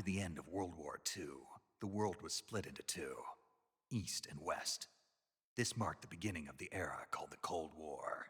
the end of World War II, the world was split into two, East and West. This marked the beginning of the era called the Cold War.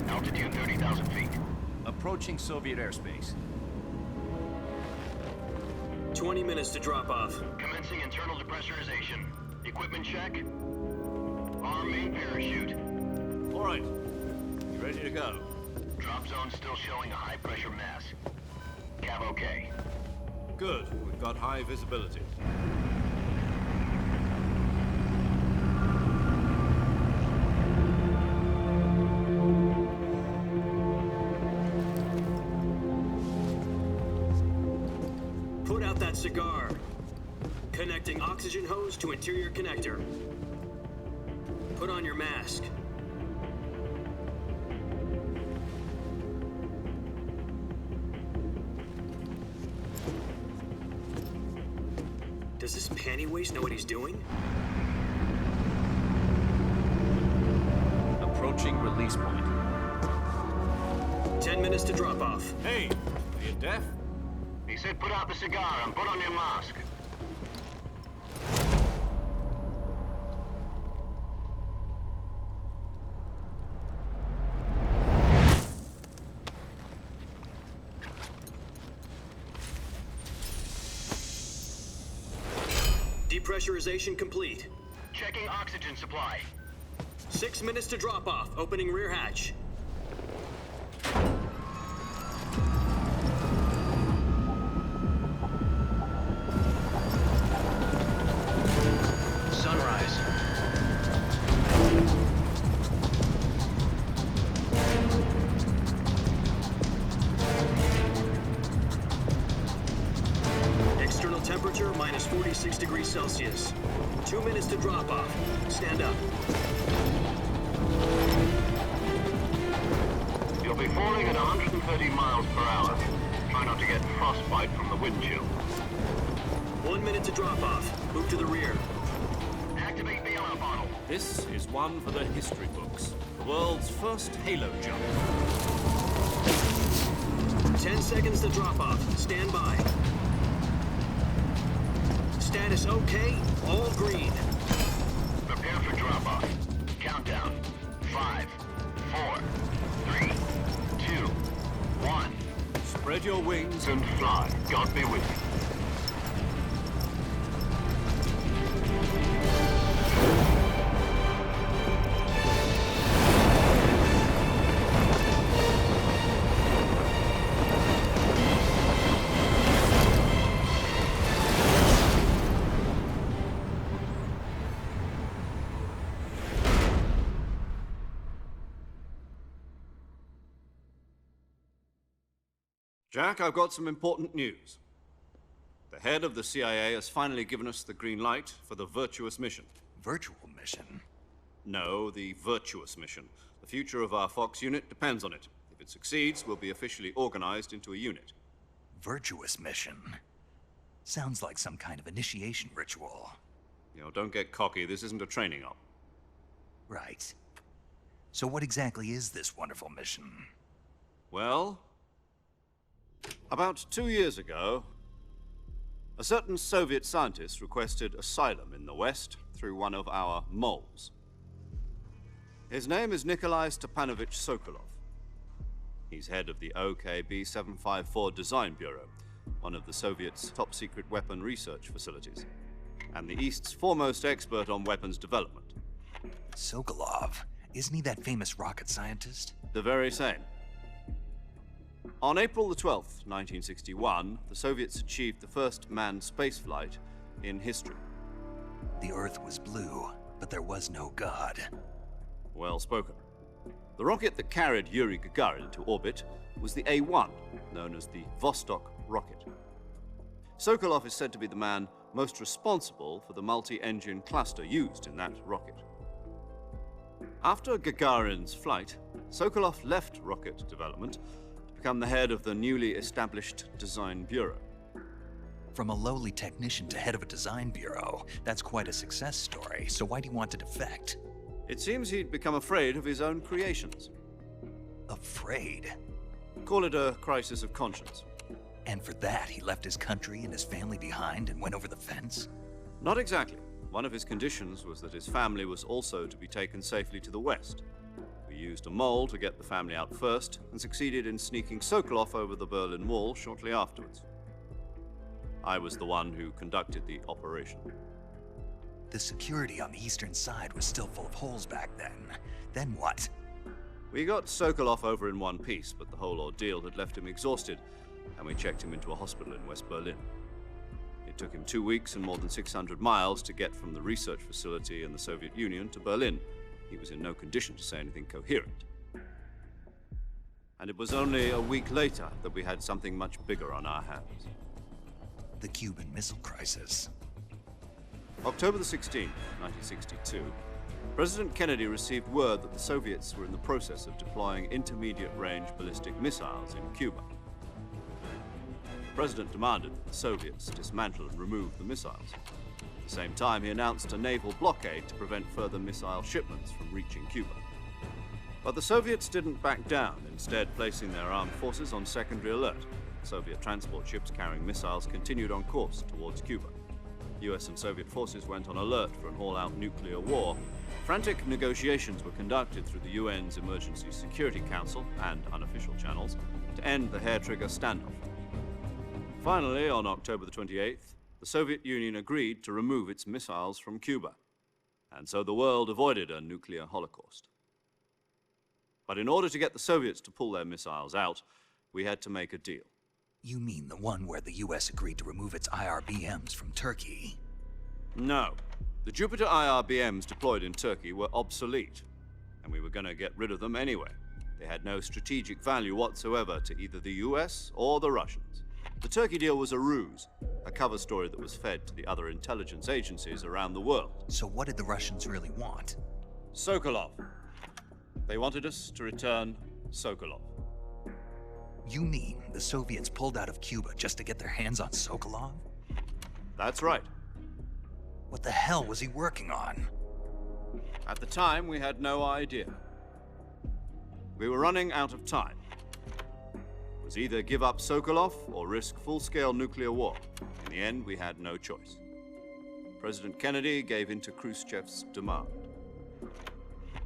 Altitude 30,000 feet. Approaching Soviet airspace. 20 minutes to drop off. Commencing internal depressurization. Equipment check. Arm main parachute. All right. You ready to go? Drop zone still showing a high pressure mass. Cav okay. Good. We've got high visibility. Put out that cigar. Connecting oxygen hose to interior connector. Put on your mask. Does this panty waste know what he's doing? Approaching release point. 10 minutes to drop off. Hey, are you deaf? He said put out the cigar and put on your mask. Depressurization complete. Checking oxygen supply. 6 minutes to drop off. Opening rear hatch. Sunrise. External temperature minus 46 degrees Celsius. 2 minutes to drop off. Stand up. You'll be falling at 130 miles per hour. Try not to get frostbite from the wind chill. 1 minute to drop off. Move to the rear. Activate the air bottle. This is one for the history books. The world's first halo jump. 10 seconds to drop off. Stand by. Status okay. All green. Prepare for drop-off. Countdown. 5, 4, 3, 2, 1. Spread your wings And fly. God be with you. Jack, I've got some important news. The head of the CIA has finally given us the green light for the virtuous mission. Virtual mission? No, the virtuous mission. The future of our Fox unit depends on it. If it succeeds, we'll be officially organized into a unit. Virtuous mission? Sounds like some kind of initiation ritual. You know, don't get cocky. This isn't a training op. Right. So what exactly is this wonderful mission? Well, about 2 years ago, a certain Soviet scientist requested asylum in the West through one of our moles. His name is Nikolai Stepanovich Sokolov. He's head of the OKB-754 Design Bureau, one of the Soviets' top-secret weapon research facilities, and the East's foremost expert on weapons development. Sokolov? Isn't he that famous rocket scientist? The very same. On April the 12th, 1961, the Soviets achieved the first manned spaceflight in history. The Earth was blue, but there was no God. Well spoken. The rocket that carried Yuri Gagarin into orbit was the A-1, known as the Vostok rocket. Sokolov is said to be the man most responsible for the multi-engine cluster used in that rocket. After Gagarin's flight, Sokolov left rocket development to become the head of the newly established Design Bureau. From a lowly technician to head of a design bureau, that's quite a success story, so why do you want to defect? It seems he'd become afraid of his own creations. Afraid? Call it a crisis of conscience. And for that, he left his country and his family behind and went over the fence? Not exactly. One of his conditions was that his family was also to be taken safely to the west. We used a mole to get the family out first and succeeded in sneaking Sokolov over the Berlin Wall shortly afterwards. I was the one who conducted the operation. The security on the eastern side was still full of holes back then. Then what? We got Sokolov over in one piece, but the whole ordeal had left him exhausted, and we checked him into a hospital in West Berlin. It took him 2 weeks and more than 600 miles to get from the research facility in the Soviet Union to Berlin. He was in no condition to say anything coherent. And it was only a week later that we had something much bigger on our hands. The Cuban Missile Crisis. October the 16th, 1962, President Kennedy received word that the Soviets were in the process of deploying intermediate-range ballistic missiles in Cuba. The President demanded that the Soviets dismantle and remove the missiles. At the same time, he announced a naval blockade to prevent further missile shipments from reaching Cuba. But the Soviets didn't back down, instead placing their armed forces on secondary alert. Soviet transport ships carrying missiles continued on course towards Cuba. US and Soviet forces went on alert for an all-out nuclear war. Frantic negotiations were conducted through the UN's Emergency Security Council and unofficial channels to end the hair-trigger standoff. Finally, on October the 28th, the Soviet Union agreed to remove its missiles from Cuba, and so the world avoided a nuclear holocaust. But in order to get the Soviets to pull their missiles out, we had to make a deal. You mean the one where the US agreed to remove its IRBMs from Turkey? No. The Jupiter IRBMs deployed in Turkey were obsolete, and we were going to get rid of them anyway. They had no strategic value whatsoever to either the US or the Russians. The Turkey deal was a ruse, a cover story that was fed to the other intelligence agencies around the world. So what did the Russians really want? Sokolov. They wanted us to return Sokolov. You mean the Soviets pulled out of Cuba just to get their hands on Sokolov? That's right. What the hell was he working on? At the time, we had no idea. We were running out of time. It was either give up Sokolov or risk full-scale nuclear war. In the end, we had no choice. President Kennedy gave in to Khrushchev's demand.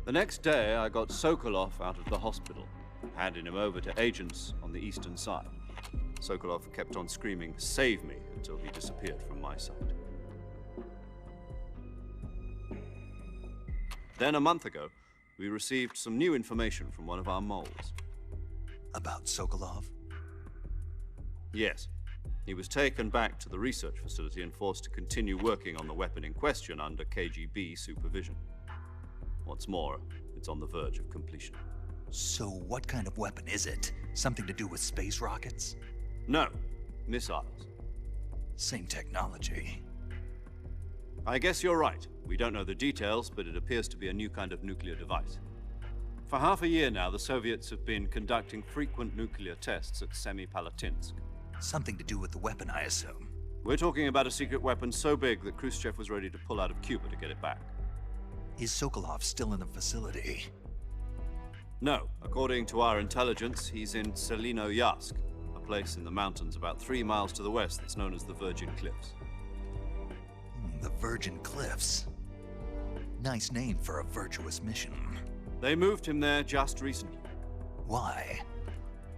The next day, I got Sokolov out of the hospital, handing him over to agents on the eastern side. Sokolov kept on screaming, "Save me," until he disappeared from my sight. Then, a month ago, we received some new information from one of our moles. About Sokolov? Yes. He was taken back to the research facility and forced to continue working on the weapon in question under KGB supervision. What's more, it's on the verge of completion. So what kind of weapon is it? Something to do with space rockets? No, missiles. Same technology. I guess you're right. We don't know the details, but it appears to be a new kind of nuclear device. For half a year now, the Soviets have been conducting frequent nuclear tests at Semipalatinsk. Something to do with the weapon, I assume. We're talking about a secret weapon so big that Khrushchev was ready to pull out of Cuba to get it back. Is Sokolov still in the facility? No. According to our intelligence, he's in Selinoyarsk, a place in the mountains about 3 miles to the west that's known as the Virgin Cliffs. The Virgin Cliffs. Nice name for a virtuous mission. They moved him there just recently. Why?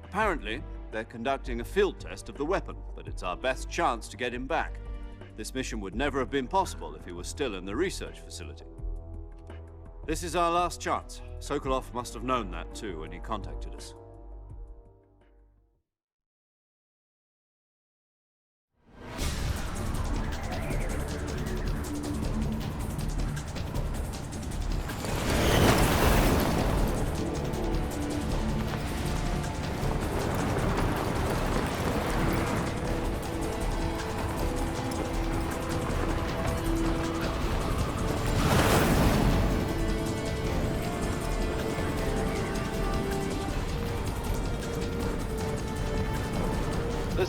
Apparently, they're conducting a field test of the weapon, but it's our best chance to get him back. This mission would never have been possible if he was still in the research facility. This is our last chance. Sokolov must have known that too when he contacted us.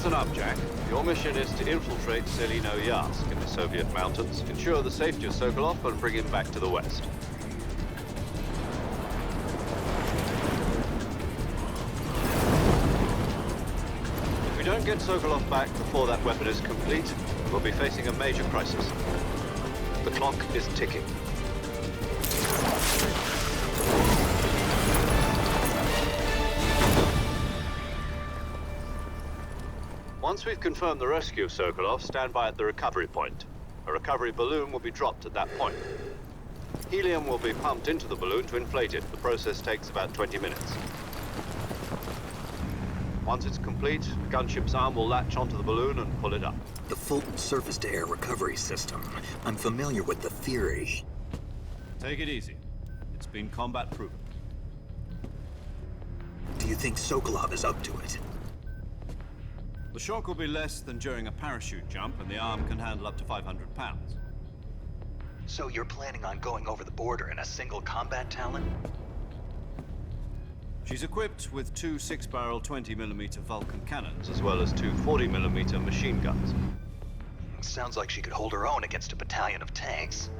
Listen up, Jack. Your mission is to infiltrate Selino Yask in the Soviet mountains, ensure the safety of Sokolov, and bring him back to the West. If we don't get Sokolov back before that weapon is complete, we'll be facing a major crisis. The clock is ticking. Once we've confirmed the rescue of Sokolov, stand by at the recovery point. A recovery balloon will be dropped at that point. Helium will be pumped into the balloon to inflate it. The process takes about 20 minutes. Once it's complete, the gunship's arm will latch onto the balloon and pull it up. The Fulton surface-to-air recovery system. I'm familiar with the theory. Take it easy. It's been combat proven. Do you think Sokolov is up to it? The shock will be less than during a parachute jump, and the arm can handle up to 500 pounds. So you're planning on going over the border in a single combat Talon? She's equipped with two 6-barrel 20mm Vulcan cannons, as well as two 40mm machine guns. Sounds like she could hold her own against a battalion of tanks.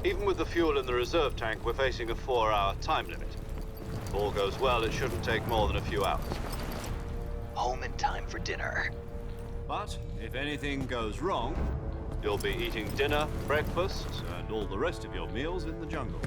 Even with the fuel in the reserve tank, we're facing a 4-hour time limit. If all goes well, it shouldn't take more than a few hours. Home in time for dinner. But if anything goes wrong, you'll be eating dinner, breakfast, and all the rest of your meals in the jungle.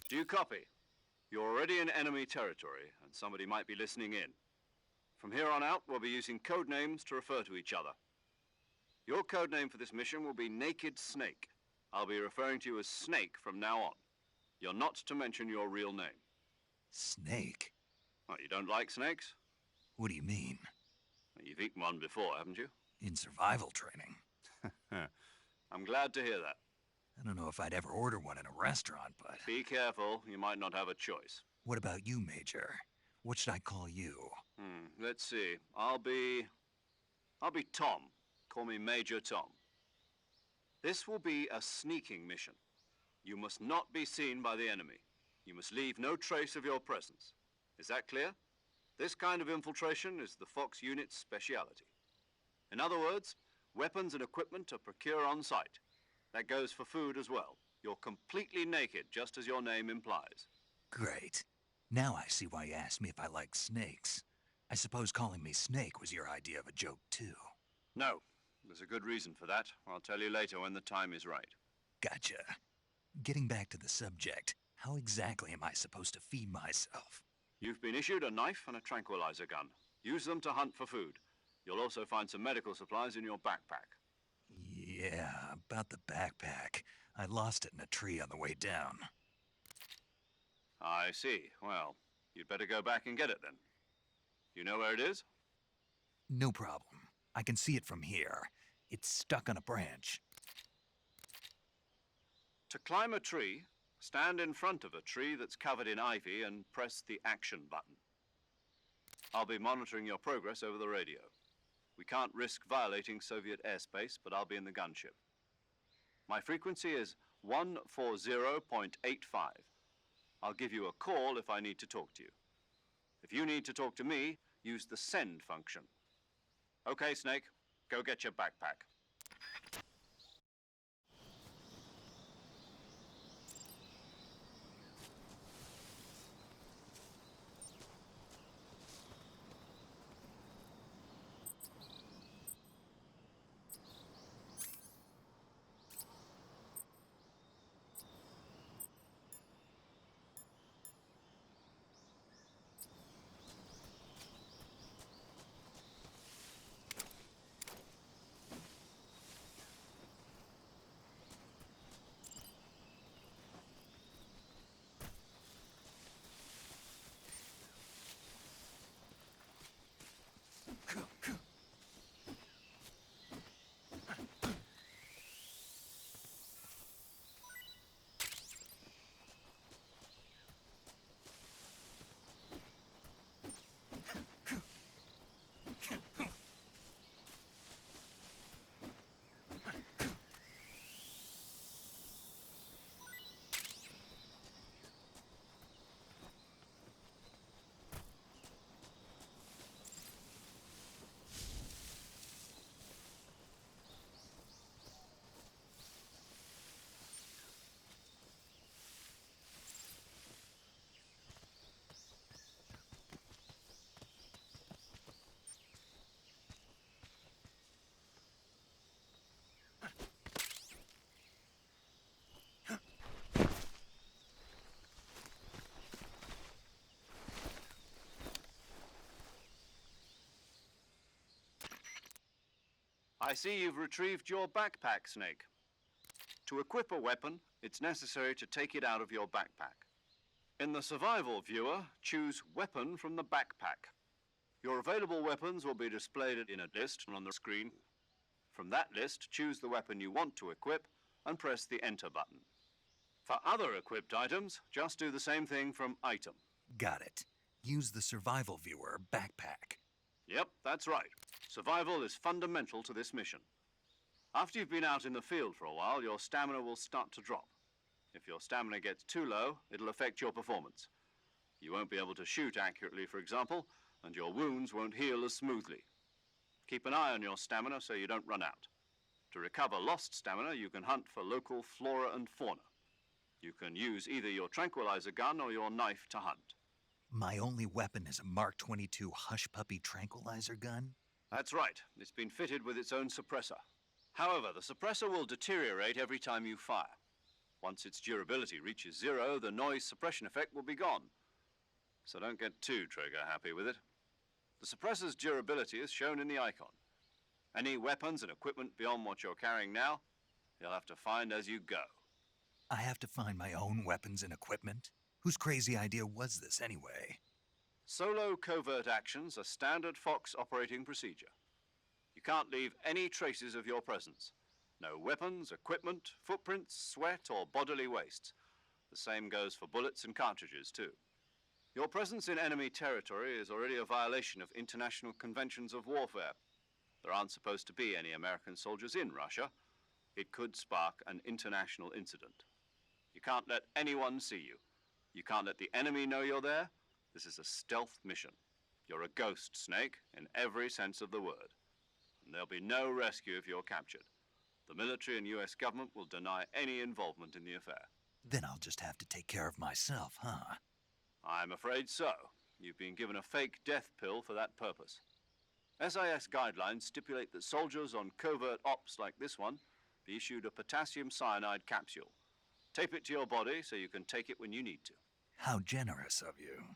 Do you copy? You're already in enemy territory, and somebody might be listening in. From here on out, we'll be using code names to refer to each other. Your code name for this mission will be Naked Snake. I'll be referring to you as Snake from now on. You're not to mention your real name. Snake? Oh, you don't like snakes? What do you mean? You've eaten one before, haven't you? In survival training. I'm glad to hear that. I don't know if I'd ever order one in a restaurant, but... Be careful, you might not have a choice. What about you, Major? What should I call you? Let's see. I'll be Tom. Call me Major Tom. This will be a sneaking mission. You must not be seen by the enemy. You must leave no trace of your presence. Is that clear? This kind of infiltration is the Fox unit's speciality. In other words, weapons and equipment are procured on site. That goes for food as well. You're completely naked, just as your name implies. Great. Now I see why you asked me if I like snakes. I suppose calling me Snake was your idea of a joke, too. No. There's a good reason for that. I'll tell you later when the time is right. Gotcha. Getting back to the subject, how exactly am I supposed to feed myself? You've been issued a knife and a tranquilizer gun. Use them to hunt for food. You'll also find some medical supplies in your backpack. Yeah, about the backpack. I lost it in a tree on the way down. I see. Well, you'd better go back and get it then. You know where it is? No problem. I can see it from here. It's stuck on a branch. To climb a tree, stand in front of a tree that's covered in ivy and press the action button. I'll be monitoring your progress over the radio. We can't risk violating Soviet airspace, but I'll be in the gunship. My frequency is 140.85. I'll give you a call if I need to talk to you. If you need to talk to me, use the send function. Okay, Snake, go get your backpack. I see you've retrieved your backpack, Snake. To equip a weapon, it's necessary to take it out of your backpack. In the survival viewer, choose Weapon from the backpack. Your available weapons will be displayed in a list on the screen. From that list, choose the weapon you want to equip and press the Enter button. For other equipped items, just do the same thing from Item. Got it. Use the survival viewer backpack. Yep, that's right. Survival is fundamental to this mission. After you've been out in the field for a while, your stamina will start to drop. If your stamina gets too low, it'll affect your performance. You won't be able to shoot accurately, for example, and your wounds won't heal as smoothly. Keep an eye on your stamina so you don't run out. To recover lost stamina, you can hunt for local flora and fauna. You can use either your tranquilizer gun or your knife to hunt. My only weapon is a Mark 22 Hush Puppy tranquilizer gun? That's right. It's been fitted with its own suppressor. However, the suppressor will deteriorate every time you fire. Once its durability reaches 0, the noise suppression effect will be gone. So don't get too trigger happy with it. The suppressor's durability is shown in the icon. Any weapons and equipment beyond what you're carrying now, you'll have to find as you go. I have to find my own weapons and equipment? Whose crazy idea was this anyway? Solo covert actions are standard Fox operating procedure. You can't leave any traces of your presence. No weapons, equipment, footprints, sweat, or bodily wastes. The same goes for bullets and cartridges, too. Your presence in enemy territory is already a violation of international conventions of warfare. There aren't supposed to be any American soldiers in Russia. It could spark an international incident. You can't let anyone see you. You can't let the enemy know you're there. This is a stealth mission. You're a ghost, Snake, in every sense of the word. And there'll be no rescue if you're captured. The military and US government will deny any involvement in the affair. Then I'll just have to take care of myself, huh? I'm afraid so. You've been given a fake death pill for that purpose. SIS guidelines stipulate that soldiers on covert ops like this one be issued a potassium cyanide capsule. Tape it to your body so you can take it when you need to. How generous of you.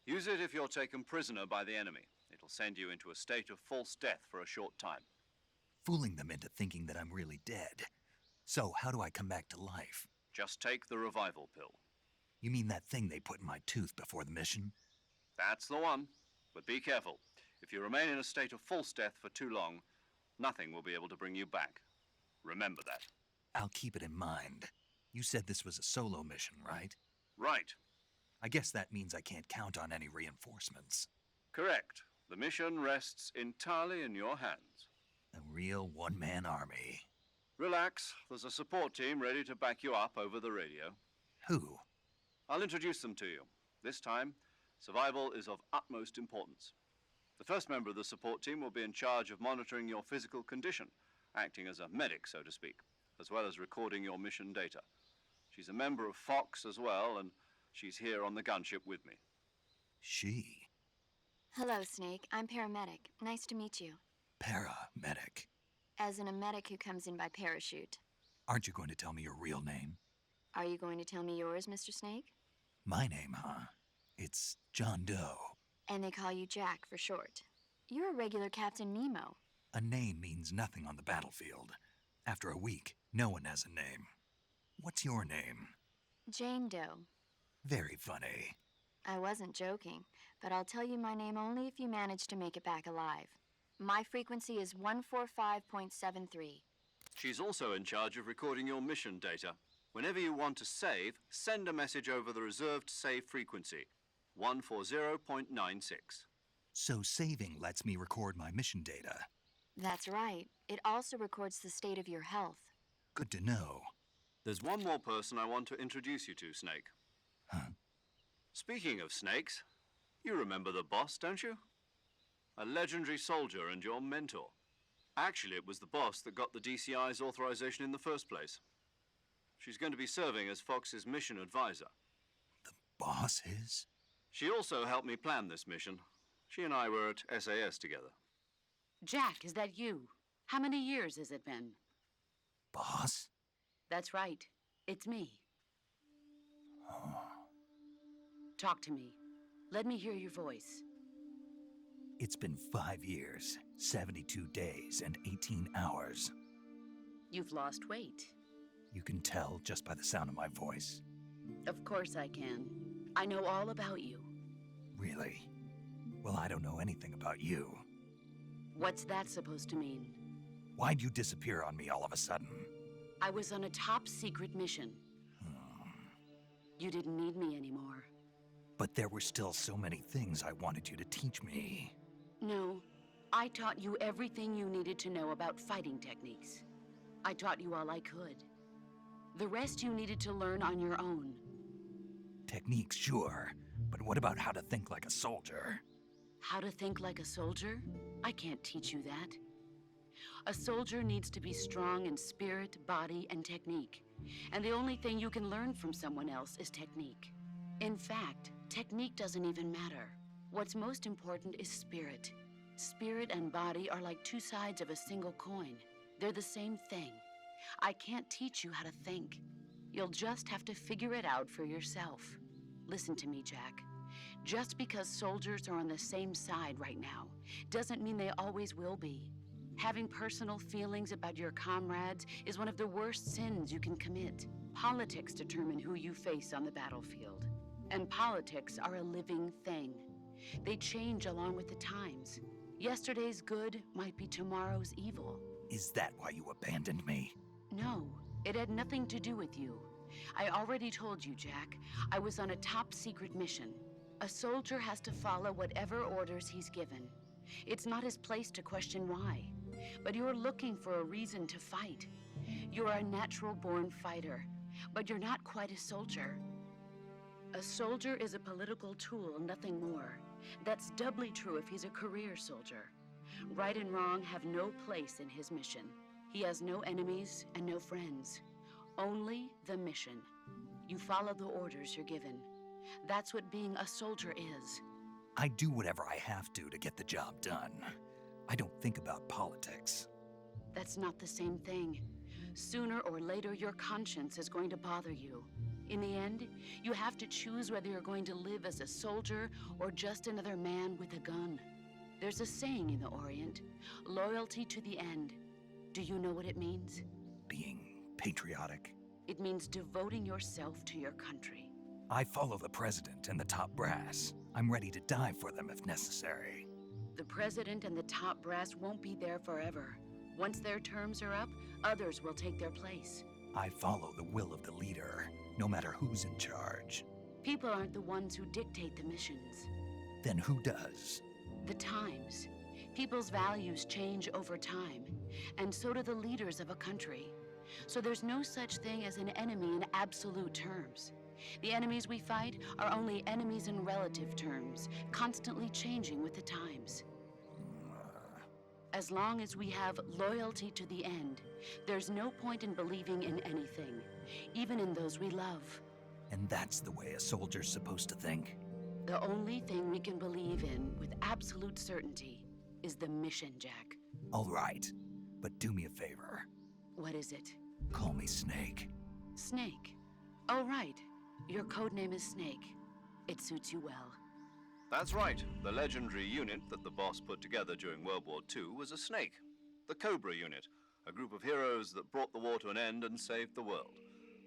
Use it if you're taken prisoner by the enemy. It'll send you into a state of false death for a short time. Fooling them into thinking that I'm really dead. So how do I come back to life? Just take the revival pill. You mean that thing they put in my tooth before the mission? That's the one. But be careful. If you remain in a state of false death for too long, nothing will be able to bring you back. Remember that. I'll keep it in mind. You said this was a solo mission, right? Right. I guess that means I can't count on any reinforcements. Correct. The mission rests entirely in your hands. A real one-man army. Relax. There's a support team ready to back you up over the radio. Who? I'll introduce them to you. This time, survival is of utmost importance. The first member of the support team will be in charge of monitoring your physical condition, acting as a medic, so to speak, as well as recording your mission data. She's a member of Fox as well, and she's here on the gunship with me. She? Hello, Snake. I'm paramedic. Nice to meet you. Paramedic. As in a medic who comes in by parachute. Aren't you going to tell me your real name? Are you going to tell me yours, Mr. Snake? My name, huh? It's John Doe. And they call you Jack for short. You're a regular Captain Nemo. A name means nothing on the battlefield. After a week, no one has a name. What's your name? Jane Doe. Very funny. I wasn't joking, but I'll tell you my name only if you manage to make it back alive. My frequency is 145.73. She's also in charge of recording your mission data. Whenever you want to save, send a message over the reserved save frequency, 140.96. So saving lets me record my mission data. That's right. It also records the state of your health. Good to know. There's one more person I want to introduce you to, Snake. Huh? Speaking of snakes, you remember the boss, don't you? A legendary soldier and your mentor. Actually, it was the boss that got the DCI's authorization in the first place. She's going to be serving as Fox's mission advisor. The boss is? She also helped me plan this mission. She and I were at SAS together. Jack, is that you? How many years has it been? Boss? That's right. It's me. Talk to me. Let me hear your voice. It's been 5 years, 72 days, and 18 hours. You've lost weight. You can tell just by the sound of my voice. Of course I can. I know all about you. Really? Well, I don't know anything about you. What's that supposed to mean? Why'd you disappear on me all of a sudden? I was on a top secret mission. You didn't need me anymore. But there were still so many things I wanted you to teach me. No, I taught you everything you needed to know about fighting techniques. I taught you all I could. The rest you needed to learn on your own. Techniques, sure. But what about how to think like a soldier? How to think like a soldier? I can't teach you that. A soldier needs to be strong in spirit, body, and technique. And the only thing you can learn from someone else is technique. In fact, technique doesn't even matter. What's most important is spirit. Spirit and body are like two sides of a single coin. They're the same thing. I can't teach you how to think. You'll just have to figure it out for yourself. Listen to me, Jack. Just because soldiers are on the same side right now doesn't mean they always will be. Having personal feelings about your comrades is one of the worst sins you can commit. Politics determine who you face on the battlefield. And politics are a living thing. They change along with the times. Yesterday's good might be tomorrow's evil. Is that why you abandoned me? No, it had nothing to do with you. I already told you, Jack. I was on a top secret mission. A soldier has to follow whatever orders he's given. It's not his place to question why. But you're looking for a reason to fight. You're a natural-born fighter, but you're not quite a soldier. A soldier is a political tool, nothing more. That's doubly true if he's a career soldier. Right and wrong have no place in his mission. He has no enemies and no friends. Only the mission. You follow the orders you're given. That's what being a soldier is. I do whatever I have to get the job done. I don't think about politics. That's not the same thing. Sooner or later, your conscience is going to bother you. In the end, you have to choose whether you're going to live as a soldier or just another man with a gun. There's a saying in the Orient, loyalty to the end. Do you know what it means? Being patriotic. It means devoting yourself to your country. I follow the president and the top brass. I'm ready to die for them if necessary. The president and the top brass won't be there forever. Once their terms are up, others will take their place. I follow the will of the leader, no matter who's in charge. People aren't the ones who dictate the missions. Then who does? The times. People's values change over time, and so do the leaders of a country. So there's no such thing as an enemy in absolute terms. The enemies we fight are only enemies in relative terms, constantly changing with the times. As long as we have loyalty to the end, there's no point in believing in anything, even in those we love. And that's the way a soldier's supposed to think? The only thing we can believe in with absolute certainty is the mission, Jack. All right, but do me a favor. What is it? Call me Snake. Snake. Oh, right. Your codename is Snake. It suits you well. That's right. The legendary unit that the boss put together during World War II was a snake. The Cobra unit, a group of heroes that brought the war to an end and saved the world.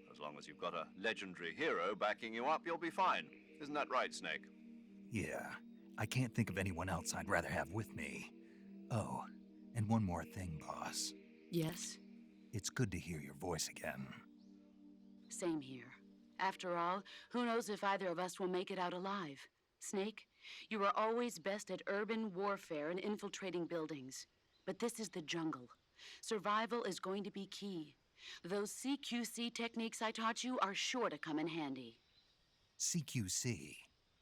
As long as you've got a legendary hero backing you up, you'll be fine. Isn't that right, Snake? Yeah, I can't think of anyone else I'd rather have with me. Oh, and one more thing, boss. Yes? It's good to hear your voice again. Same here. After all, who knows if either of us will make it out alive? Snake, you are always best at urban warfare and infiltrating buildings. But this is the jungle. Survival is going to be key. Those CQC techniques I taught you are sure to come in handy. CQC?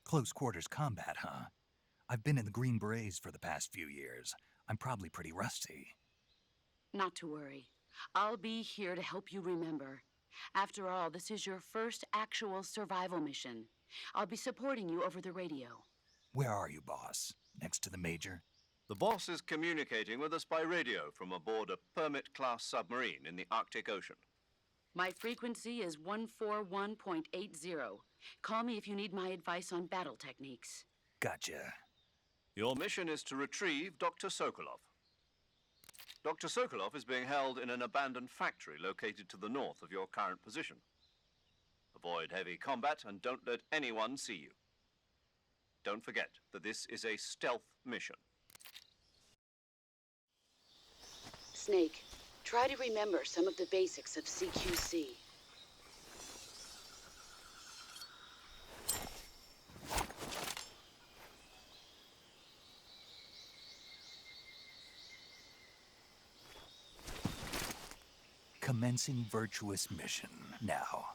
Close quarters combat, huh? I've been in the Green Berets for the past few years. I'm probably pretty rusty. Not to worry. I'll be here to help you remember. After all, this is your first actual survival mission. I'll be supporting you over the radio. Where are you, boss? Next to the Major? The boss is communicating with us by radio from aboard a Permit-class submarine in the Arctic Ocean. My frequency is 141.80. Call me if you need my advice on battle techniques. Gotcha. Your mission is to retrieve Dr. Sokolov. Dr. Sokolov is being held in an abandoned factory located to the north of your current position. Avoid heavy combat and don't let anyone see you. Don't forget that this is a stealth mission. Snake, try to remember some of the basics of CQC. Commencing virtuous mission now.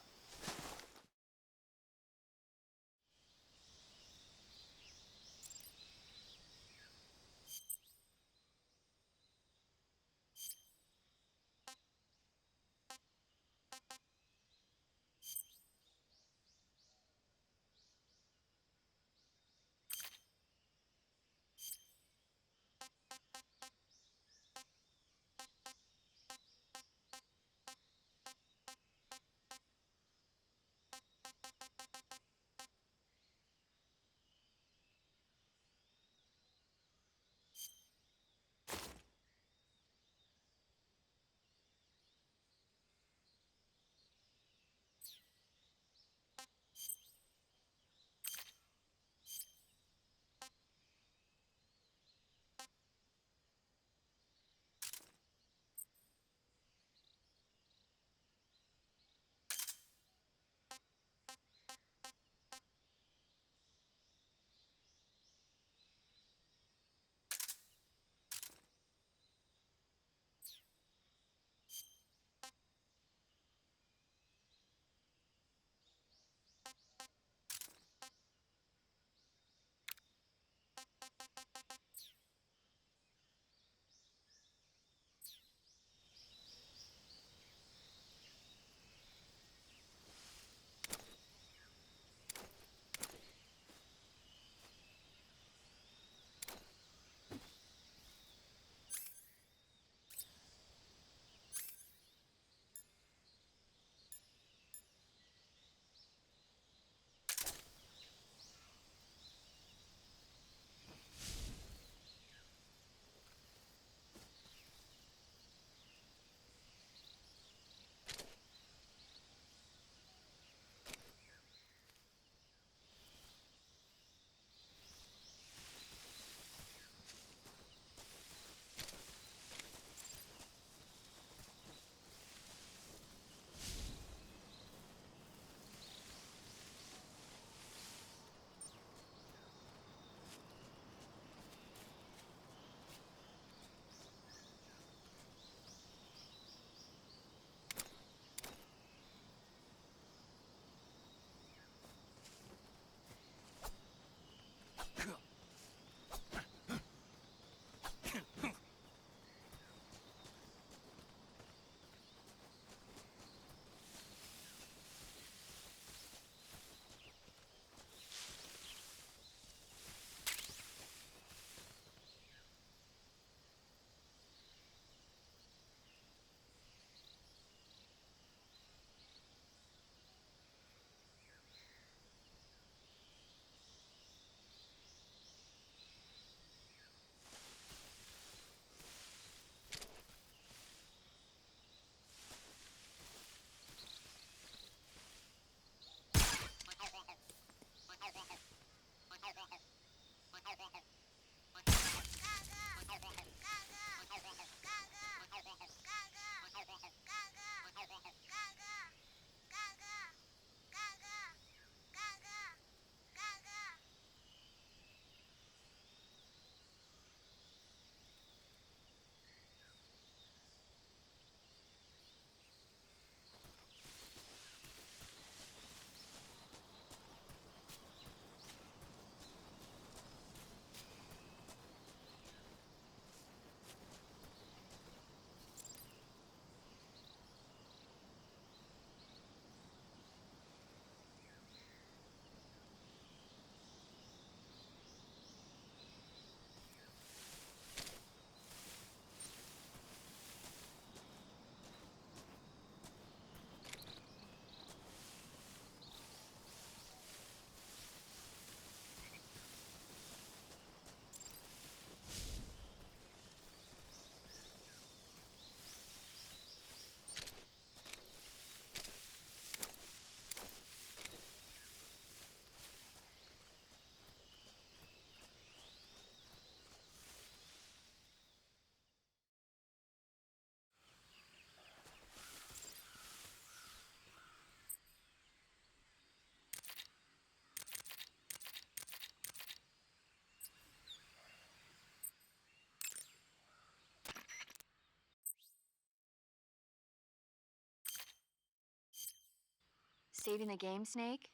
Saving the game, Snake?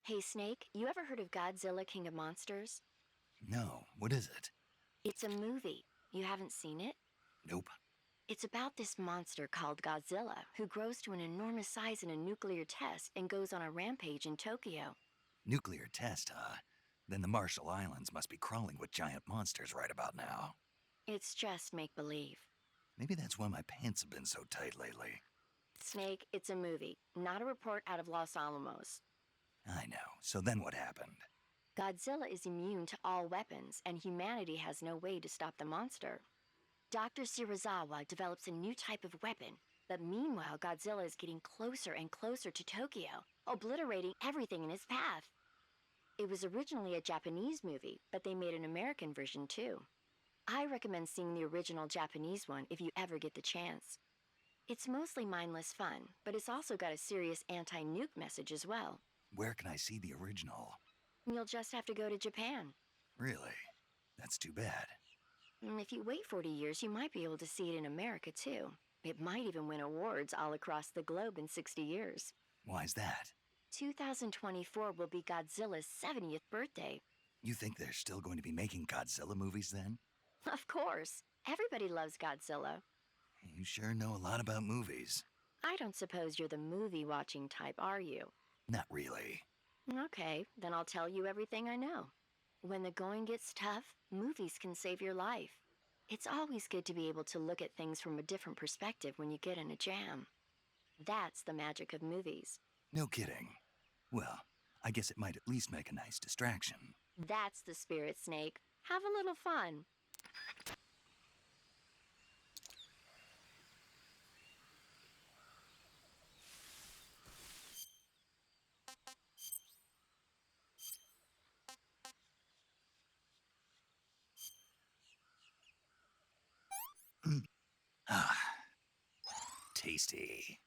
Hey, Snake, you ever heard of Godzilla King of Monsters? No, what is it? It's a movie. You haven't seen it? Nope. It's about this monster called Godzilla, who grows to an enormous size in a nuclear test and goes on a rampage in Tokyo. Nuclear test, huh? Then the Marshall Islands must be crawling with giant monsters right about now. It's just make-believe. Maybe that's why my pants have been so tight lately. Snake, it's a movie, not a report out of Los Alamos. I know. So then what happened? Godzilla is immune to all weapons, and humanity has no way to stop the monster. Dr. Shirazawa develops a new type of weapon, but meanwhile Godzilla is getting closer and closer to Tokyo, obliterating everything in his path. It was originally a Japanese movie, but they made an American version too. I recommend seeing the original Japanese one if you ever get the chance. It's mostly mindless fun, but it's also got a serious anti-nuke message as well. Where can I see the original? You'll just have to go to Japan. Really? That's too bad. If you wait 40 years, you might be able to see it in America too. It might even win awards all across the globe in 60 years. Why's that? 2024 will be Godzilla's 70th birthday. You think they're still going to be making Godzilla movies then? Of course. Everybody loves Godzilla. You sure know a lot about movies. I don't suppose you're the movie-watching type, are you? Not really. Okay, then I'll tell you everything I know. When the going gets tough, movies can save your life. It's always good to be able to look at things from a different perspective when you get in a jam. That's the magic of movies. No kidding. Well, I guess it might at least make a nice distraction. That's the spirit, Snake. Have a little fun. Tasty.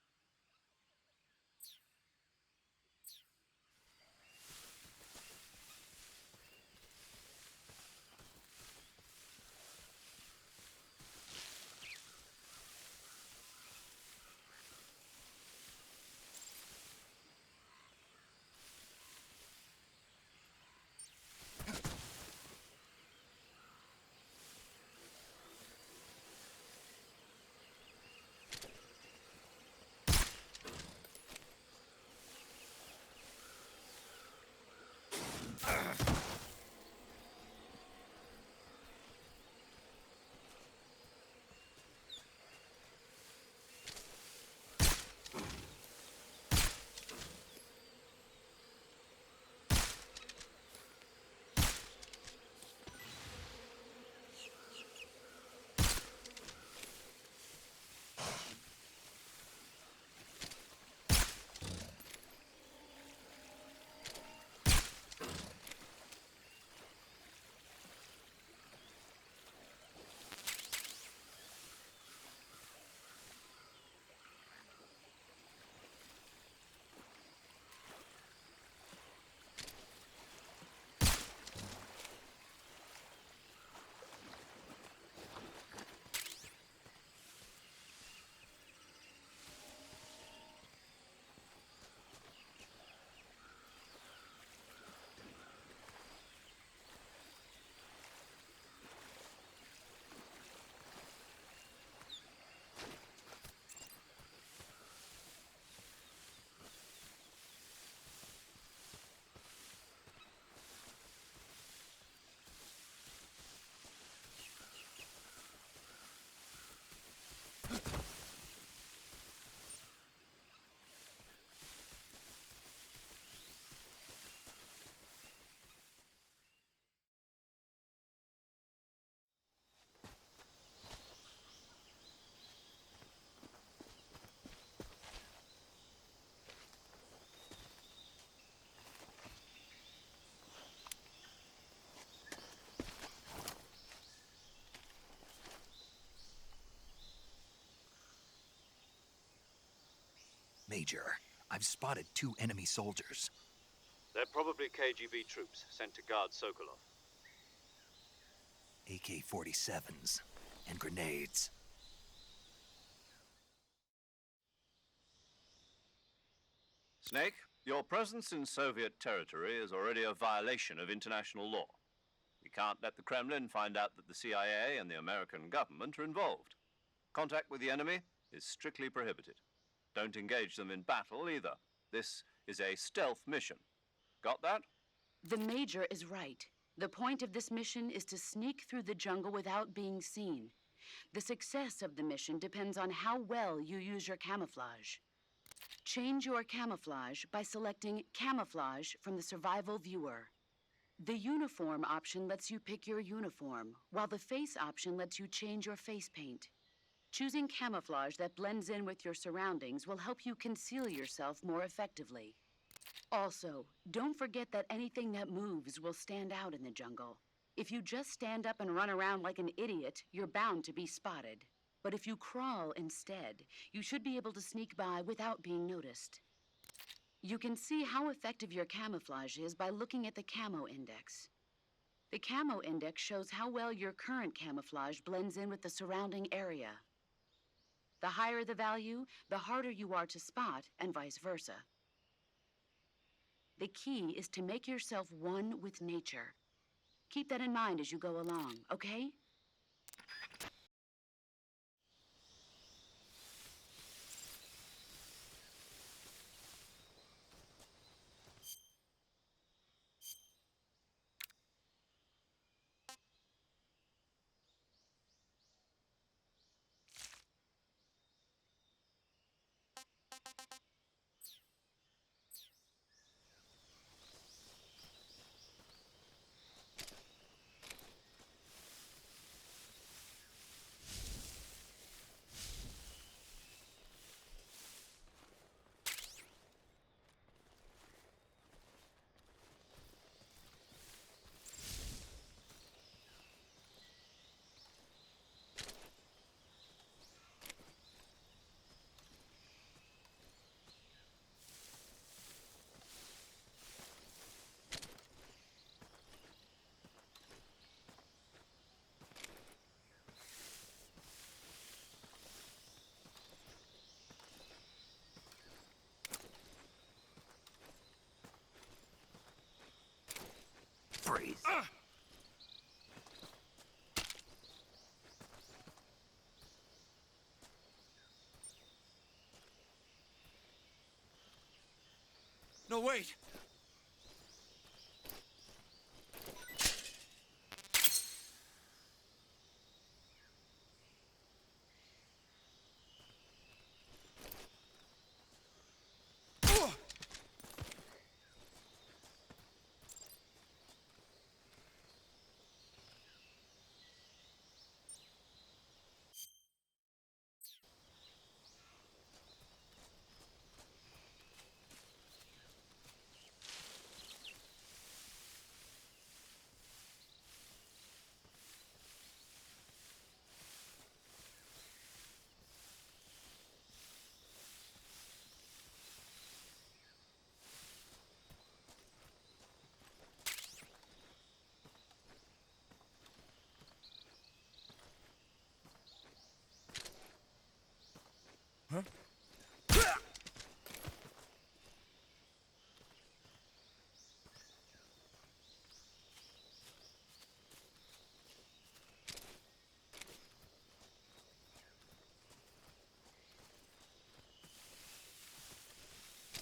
Major, I've spotted 2 enemy soldiers. They're probably KGB troops sent to guard Sokolov. AK-47s and grenades. Snake, your presence in Soviet territory is already a violation of international law. We can't let the Kremlin find out that the CIA and the American government are involved. Contact with the enemy is strictly prohibited. Don't engage them in battle either. This is a stealth mission. Got that? The Major is right. The point of this mission is to sneak through the jungle without being seen. The success of the mission depends on how well you use your camouflage. Change your camouflage by selecting Camouflage from the Survival Viewer. The Uniform option lets you pick your uniform, while the Face option lets you change your face paint. Choosing camouflage that blends in with your surroundings will help you conceal yourself more effectively. Also, don't forget that anything that moves will stand out in the jungle. If you just stand up and run around like an idiot, you're bound to be spotted. But if you crawl instead, you should be able to sneak by without being noticed. You can see how effective your camouflage is by looking at the Camo Index. The Camo Index shows how well your current camouflage blends in with the surrounding area. The higher the value, the harder you are to spot, and vice versa. The key is to make yourself one with nature. Keep that in mind as you go along, okay? Freeze. No, wait! Huh?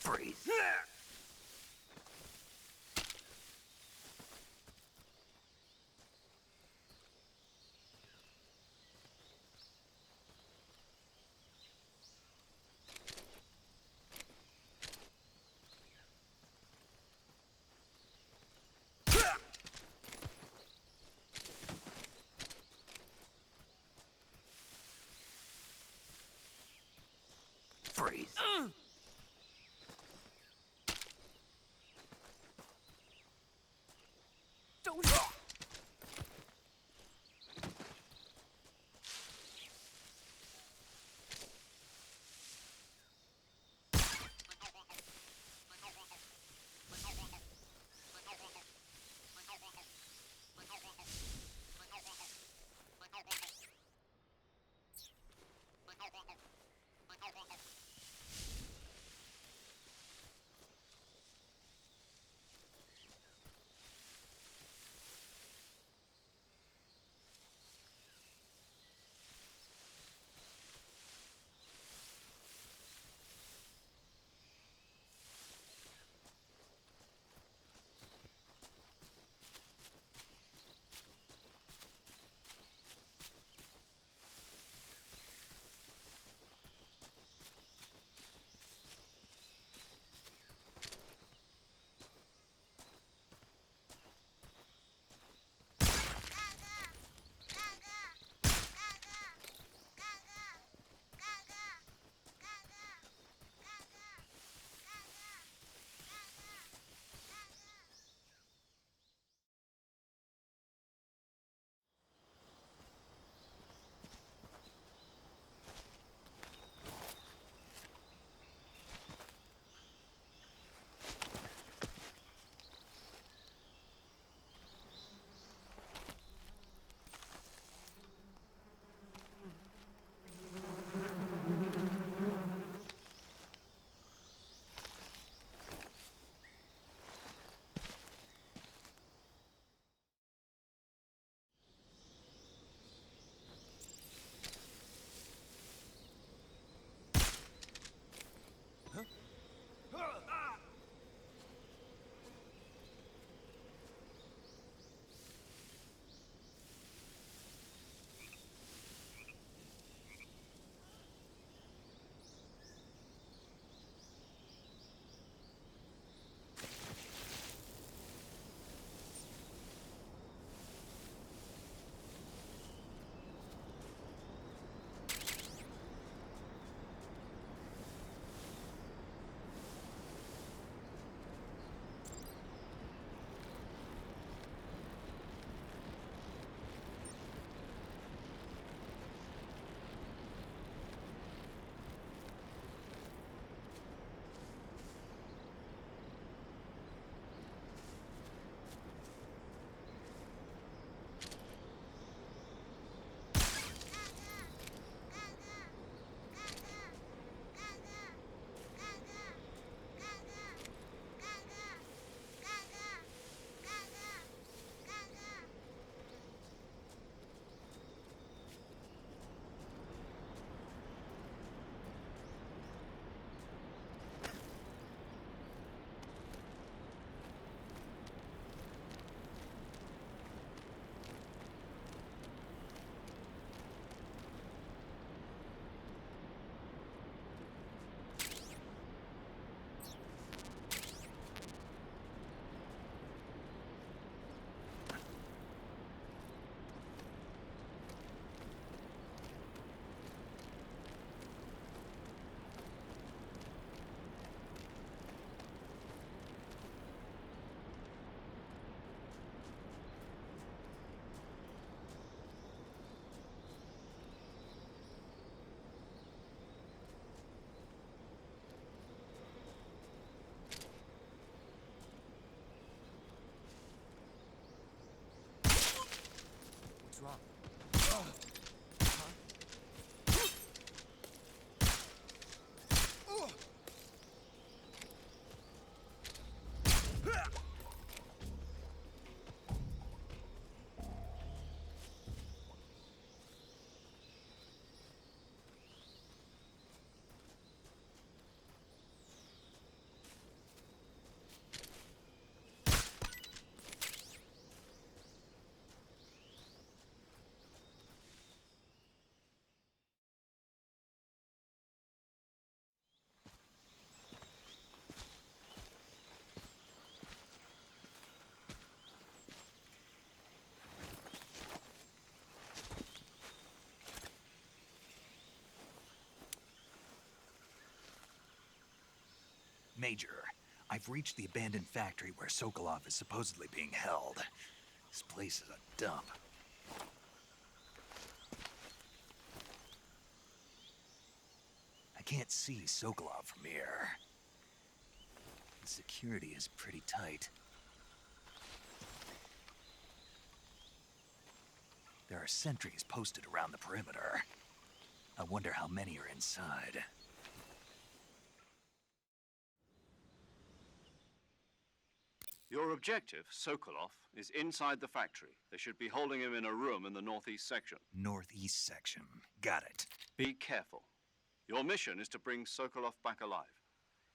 Freeze. Freeze. Don't... Major, I've reached the abandoned factory where Sokolov is supposedly being held. This place is a dump. I can't see Sokolov from here. The security is pretty tight. There are sentries posted around the perimeter. I wonder how many are inside. Your objective, Sokolov, is inside the factory. They should be holding him in a room in the northeast section. Northeast section. Got it. Be careful. Your mission is to bring Sokolov back alive.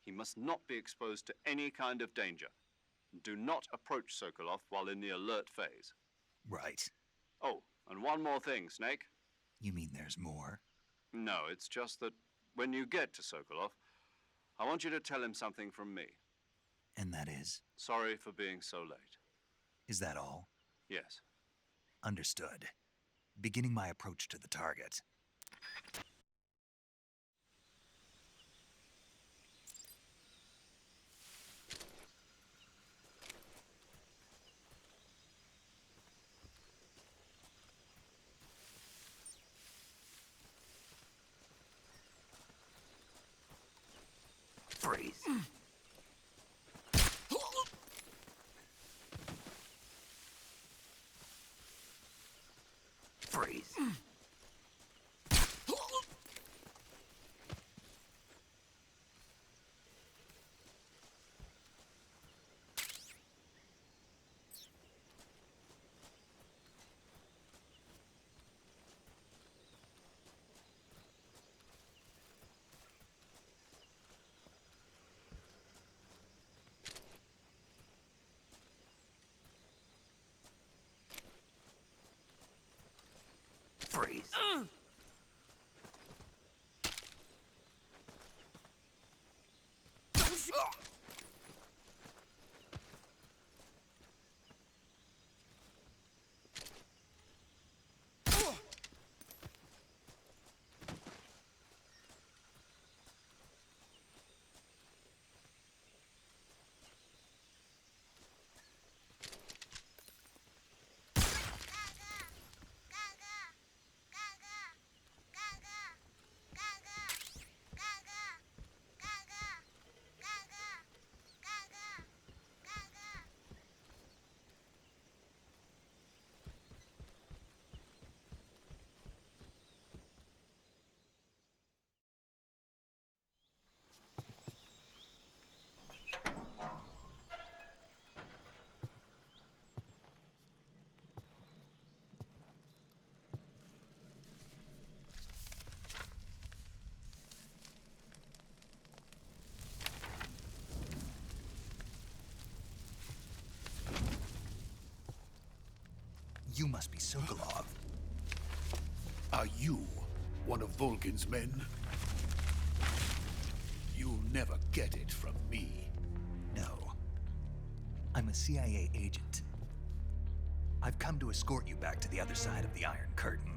He must not be exposed to any kind of danger. Do not approach Sokolov while in the alert phase. Right. Oh, and one more thing, Snake. You mean there's more? No, it's just that when you get to Sokolov, I want you to tell him something from me. And that is? Sorry for being so late. Is that all? Yes. Understood. Beginning my approach to the target. Freeze. Freeze. Freeze. You must be Sokolov. Are you one of Volgin's men? You'll never get it from me. No. I'm a CIA agent. I've come to escort you back to the other side of the Iron Curtain.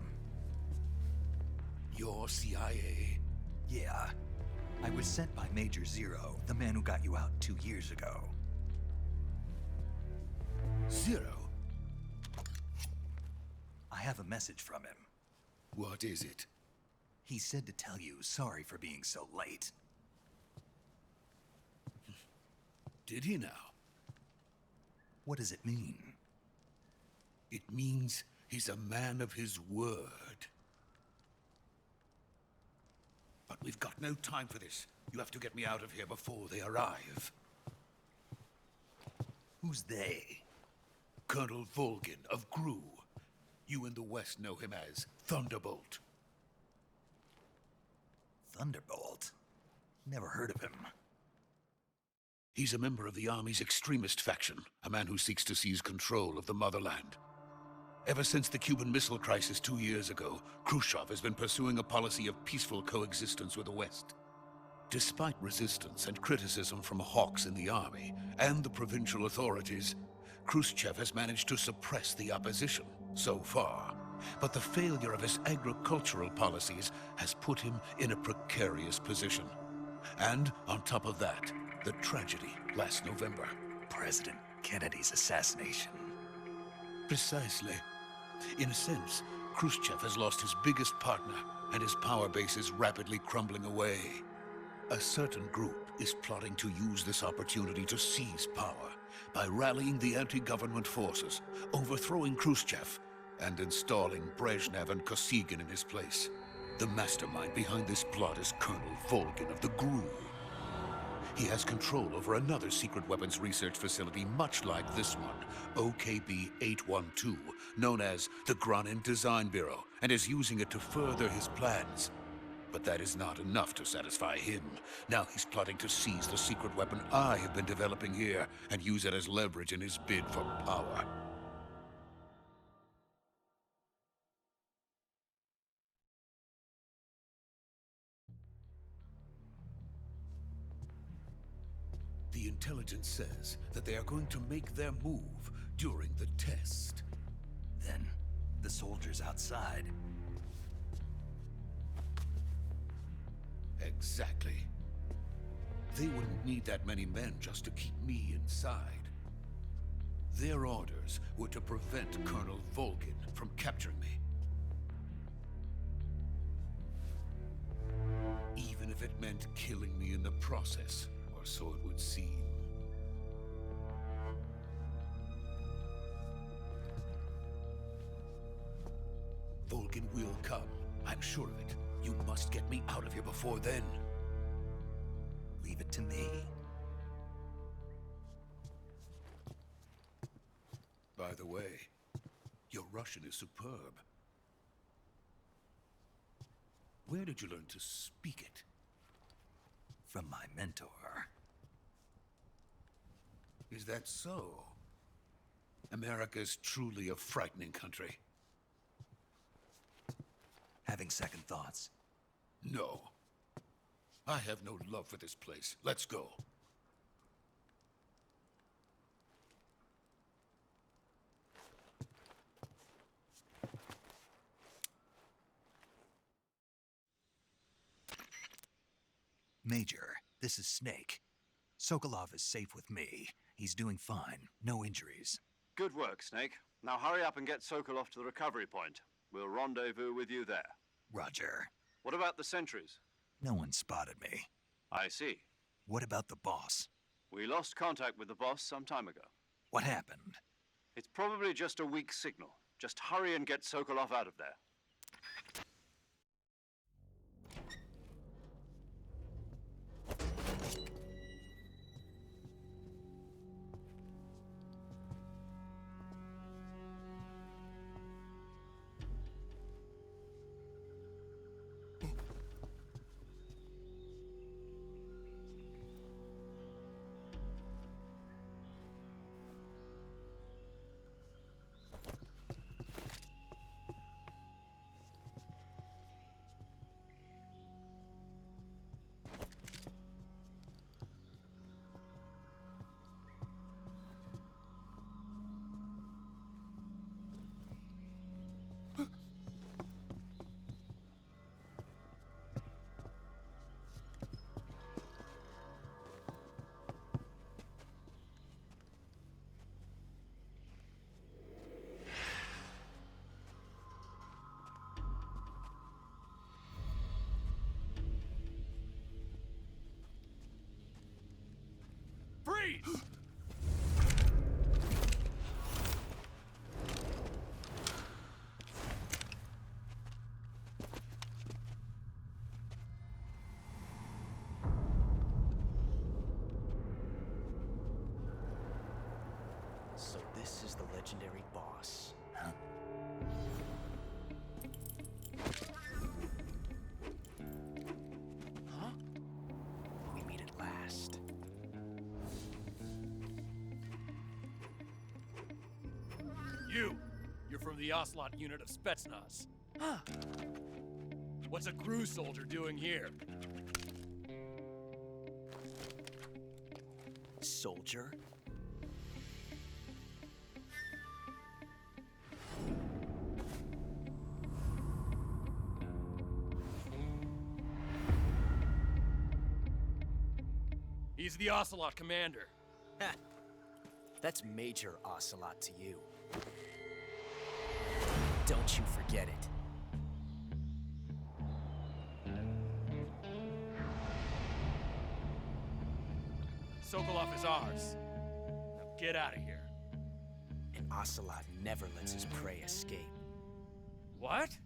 You're CIA? Yeah. I was sent by Major Zero, the man who got you out 2 years ago. Zero? I have a message from him. What is it? He said to tell you sorry for being so late. Did he now? What does it mean? It means he's a man of his word. But we've got no time for this. You have to get me out of here before they arrive. Who's they? Colonel Volgin of GRU. You in the West know him as Thunderbolt. Thunderbolt? Never heard of him. He's a member of the Army's extremist faction, a man who seeks to seize control of the motherland. Ever since the Cuban Missile Crisis 2 years ago, Khrushchev has been pursuing a policy of peaceful coexistence with the West. Despite resistance and criticism from hawks in the Army and the provincial authorities, Khrushchev has managed to suppress the opposition so far. But the failure of his agricultural policies has put him in a precarious position. And on top of that, The tragedy last November. President Kennedy's assassination. Precisely. In a sense, Khrushchev has lost his biggest partner, and his power base is rapidly crumbling away. A certain group is plotting to use this opportunity to seize power by rallying the anti-government forces, overthrowing Khrushchev, and installing Brezhnev and Kosygin in his place. The mastermind behind this plot is Colonel Volgin of the GRU. He has control over another secret weapons research facility much like this one, OKB-812, known as the Granin Design Bureau, and is using it to further his plans. But that is not enough to satisfy him. Now he's plotting to seize the secret weapon I have been developing here and use it as leverage in his bid for power. The intelligence says that they are going to make their move during the test. Then, the soldiers outside. Exactly. They wouldn't need that many men just to keep me inside. Their orders were to prevent Colonel Volgin from capturing me. Even if it meant killing me in the process, or so it would seem. Volgin will come. I'm sure of it. You must get me out of here before then. Leave it to me. By the way, your Russian is superb. Where did you learn to speak it? From my mentor. Is that so? America's truly a frightening country. Having second thoughts. No. I have no love for this place. Let's go. Major, this is Snake. Sokolov is safe with me. He's doing fine. No injuries. Good work, Snake. Now hurry up and get Sokolov to the recovery point. We'll rendezvous with you there. Roger. What about the sentries? No one spotted me. I see. What about the boss? We lost contact with the boss some time ago. What happened? It's probably just a weak signal. Just hurry and get Sokolov out of there. Freeze! So this is the legendary boss. Huh? Huh? We meet at last. You're from the Ocelot unit of Spetsnaz. Huh. What's a crew soldier doing here? Soldier? He's He's the Ocelot commander. Ha! That's Major Ocelot to you. Don't you forget it. Sokolov is ours. Now get out of here. And Ocelot never lets his prey escape. What?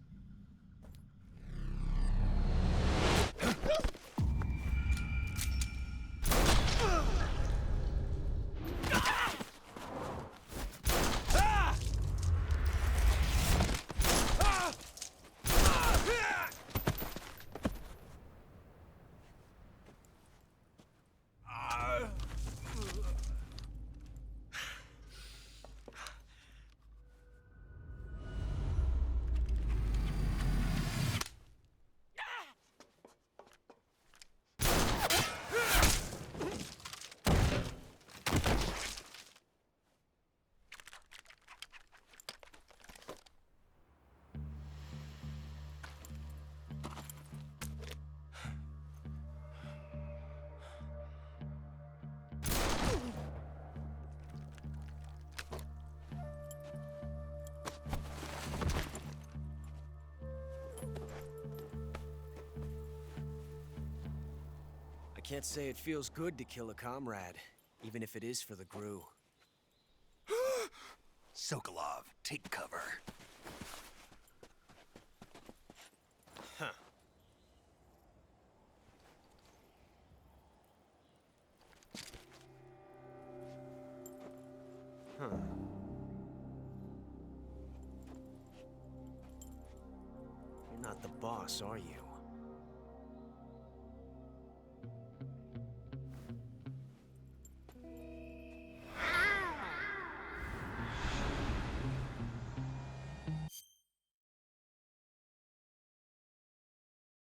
I can't say it feels good to kill a comrade, even if it is for the Gru. Sokolov, take cover. Huh. Huh. You're not the boss, are you?